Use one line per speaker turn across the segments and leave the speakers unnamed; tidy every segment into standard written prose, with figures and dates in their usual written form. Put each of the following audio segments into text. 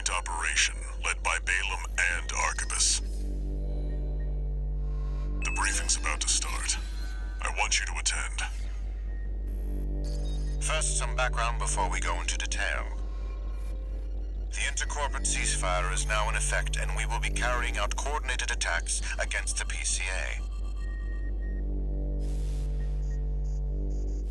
joint operation led by Balaam and Arquebus. The briefing's about to start. I want you to attend.
First, some background before we go into detail. The intercorporate ceasefire is now in effect, and we will be carrying out coordinated attacks against the PCA.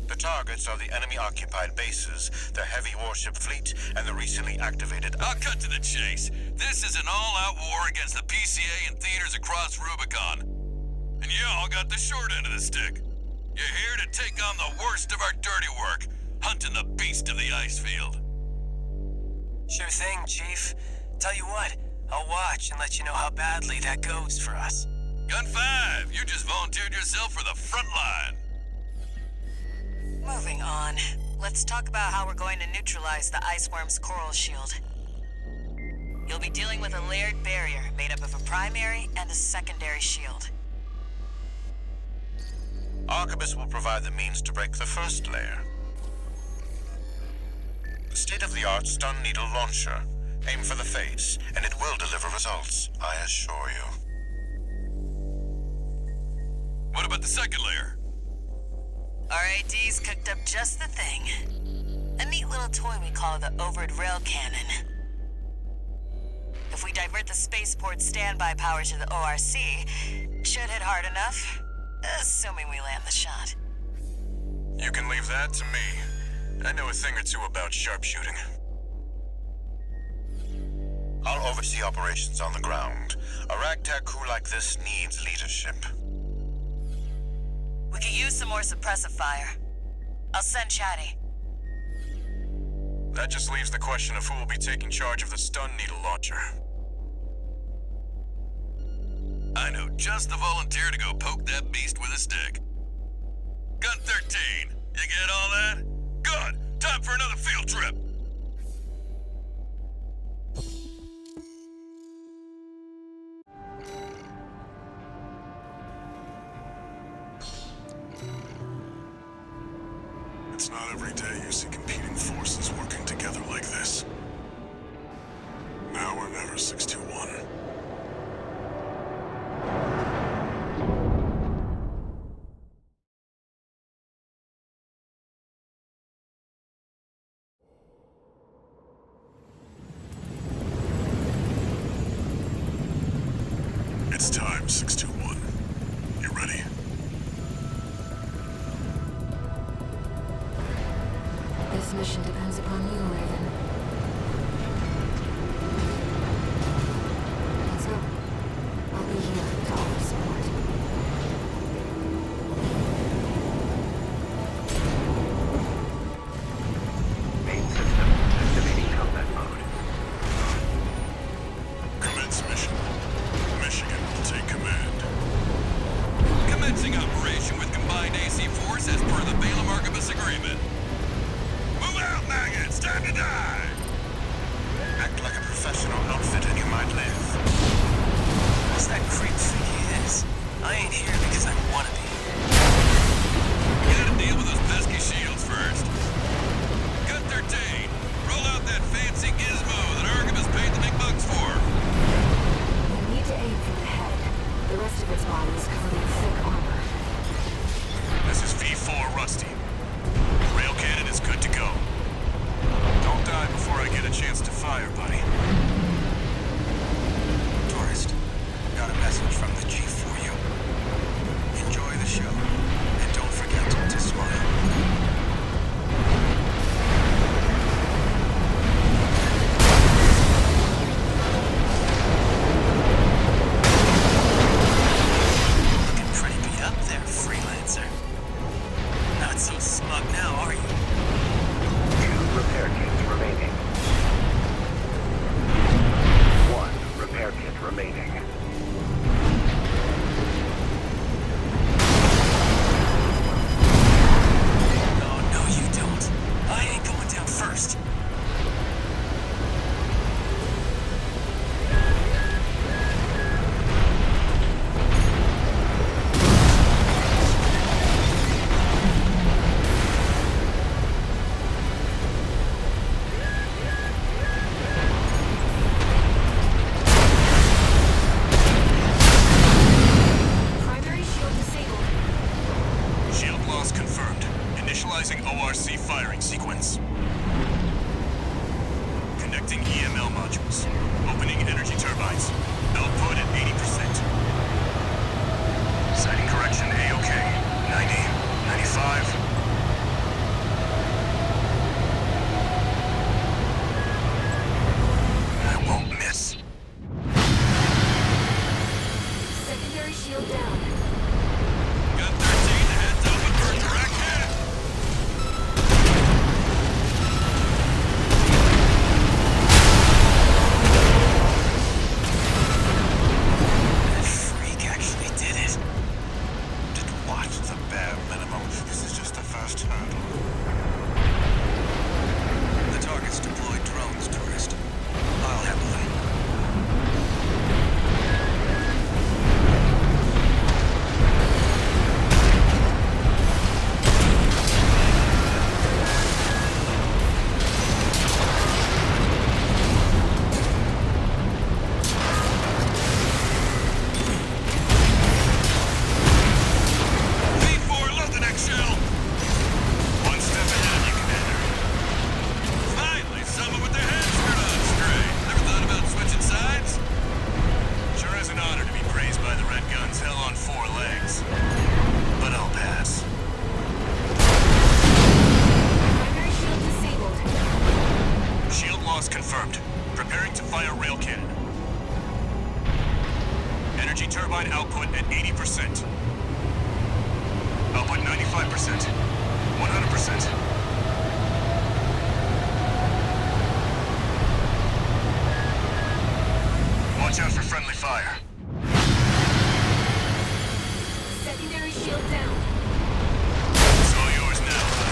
The targets are the enemy-occupied bases, the heavy warship fleet, and the recently activated...
I'll cut to the chase. This is an all-out war against the PCA and theaters across Rubicon. And y'all got the short end of the stick. You're here to take on the worst of our dirty work, hunting the beast of the ice field.
Sure thing, Chief. Tell you what, I'll watch and let you know how badly that goes for us.
Gun 5, you just volunteered yourself for the front line.
Moving on. Let's talk about how we're going to neutralize the Iceworm's coral shield. You'll be dealing with a layered barrier made up of a primary and a secondary shield.
Arquebus will provide the means to break the first layer. The state-of-the-art stun needle launcher. Aim for the face, and it will deliver results, I assure you.
What about the second layer?
RAD's cooked up just the thing. A neat little toy we call the Overed Rail Cannon. If we divert the spaceport's standby power to the ORC, should hit hard enough, assuming we land the shot.
You can leave that to me. I know a thing or two about sharpshooting.
I'll oversee operations on the ground. A ragtag crew like this needs leadership.
We could use some more suppressive fire. I'll send Chatty.
That just leaves the question of who will be taking charge of the stun needle launcher.
I know just the volunteer to go poke that beast with a stick. Gun 13, you get all that? Good! Time for another field trip!
It's not every day you see competing forces working together like this. Now or never, 621. It's time, 621. You ready?
This mission depends upon you, Raven. Let's go. I'll be here to offer support.
Main system activating combat mode.
Commence mission. Michigan will take command.
Commencing operation with combined AC force as per the Balaam Arquebus agreement. Move out
Energy turbine output at 80%. Output 95%. 100%. Watch out for friendly fire.
Secondary shield down.
It's all yours now, buddy.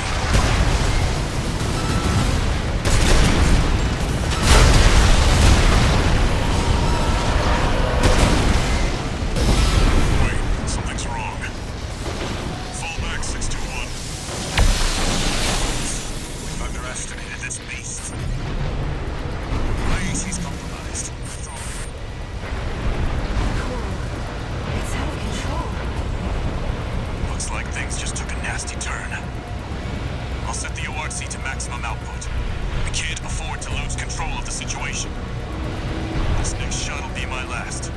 Wait, something's wrong. Fall back, 621. We've underestimated this beast. My AC's compromised.
Coral. It's out of control.
Looks like things just took a nasty turn. I'll set the ORC to maximum output. We can't afford to lose control of the situation. This next shot will be my last.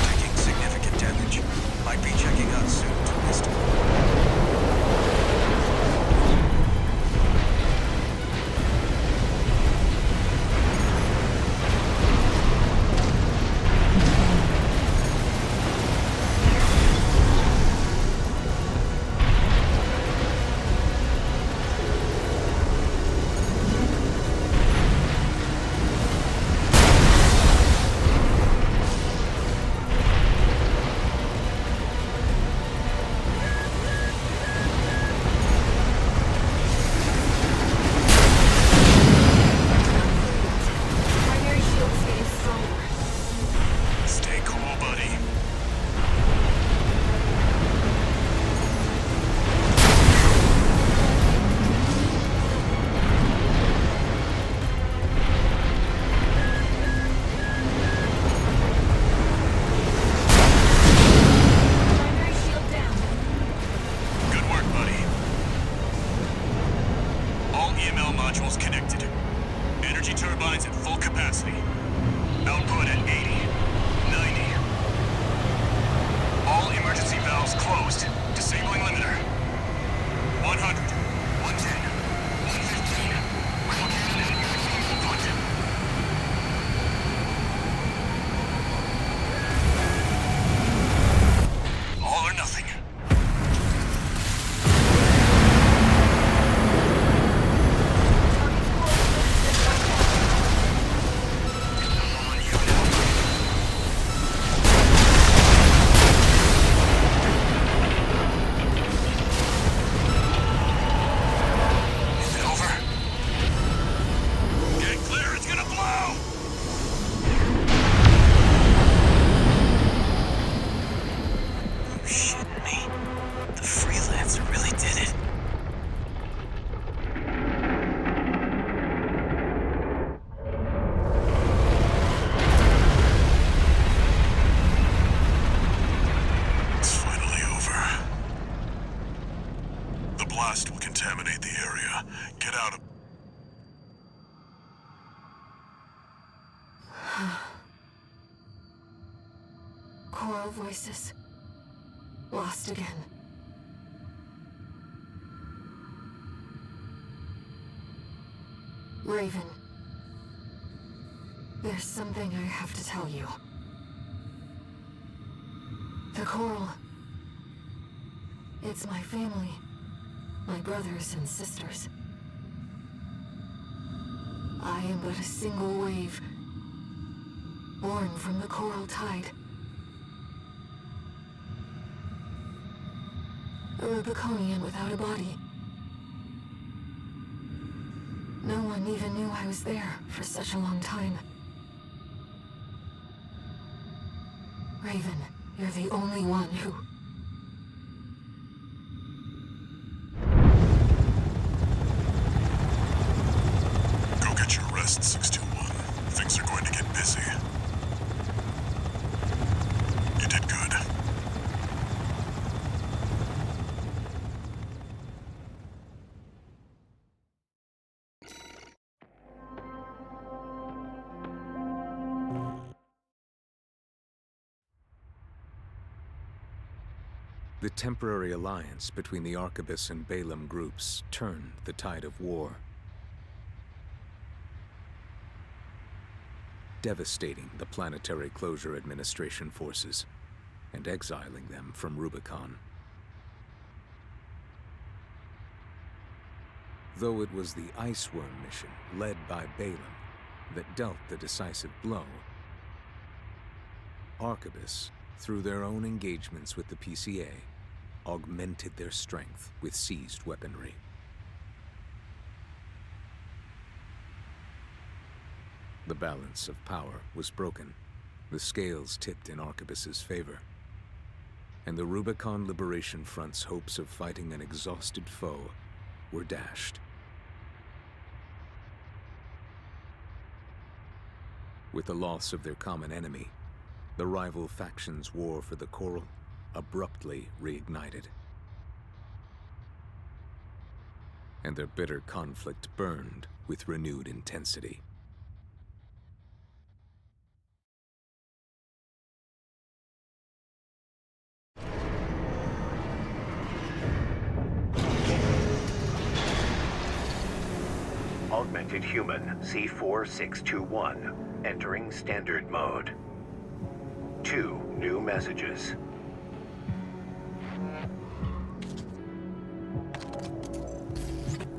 Taking significant damage. Might be checking out soon to Wisdom.
Primary shield's getting stronger.
Stay cool, buddy.
Primary shield down.
Good work, buddy. All EML modules connected. Energy turbines at full capacity. Output at 80, 90. All emergency valves closed. Disabling limiter. 100, 110, 115. Input. All or nothing. Is it over? Get clear, it's gonna blow! You shitting me? The freelancer really did it. It's finally over. The blast will contaminate the area. Get out of...
Coral voices. Lost again. Raven. There's something I have to tell you. The Coral. It's my family. My brothers and sisters. I am but a single wave. Born from the Coral Tide. A Rubiconian without a body. No one even knew I was there for such a long time. Raven, you're the only one who...
Go get your rest, 621. Things are going to get busy. You did good.
The temporary alliance between the Arquebus and Balaam groups turned the tide of war. devastating the Planetary Closure Administration forces and exiling them from Rubicon. Though it was the Iceworm mission led by Balaam that dealt the decisive blow, Arquebus, through their own engagements with the PCA, augmented their strength with seized weaponry. The balance of power was broken, the scales tipped in Arquebus's favor, and the Rubicon Liberation Front's hopes of fighting an exhausted foe were dashed. With the loss of their common enemy, the rival factions' war for the Coral abruptly reignited. And their bitter conflict burned with renewed intensity.
Augmented Human C4621, entering Standard Mode. 2 new messages.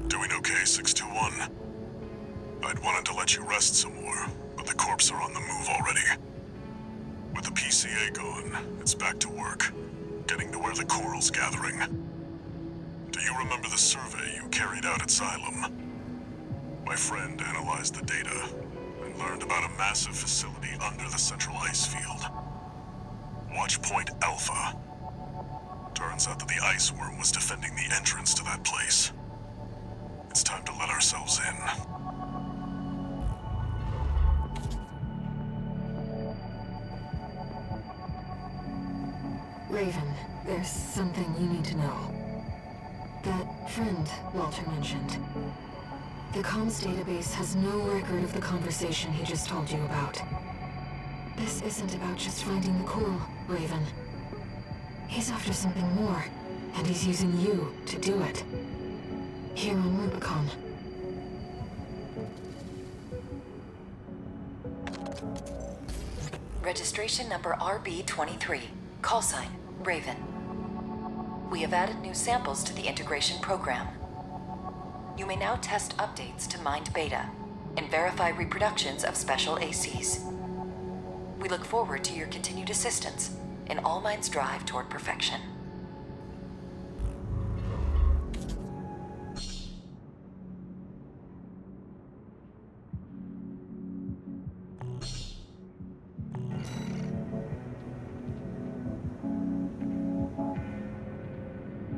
Doing okay, 621? I'd wanted to let you rest some more, but the corps are on the move already. With the PCA gone, it's back to work, getting to where the Coral's gathering. Do you remember the survey you carried out at Xylem? My friend analyzed the data and learned about a massive facility under the central ice field. Watch Point Alpha. Turns out that the Iceworm was defending the entrance to that place. It's time to let ourselves in.
Raven, there's something you need to know. That friend Walter mentioned. The comms database has no record of the conversation he just told you about. This isn't about just finding the Coral, Raven. He's after something more, and he's using you to do it. Here on Rubicon.
Registration number RB23. Call sign, Raven. We have added new samples to the integration program. You may now test updates to Mind Beta and verify reproductions of special ACs. We look forward to your continued assistance in All Mind's drive toward perfection.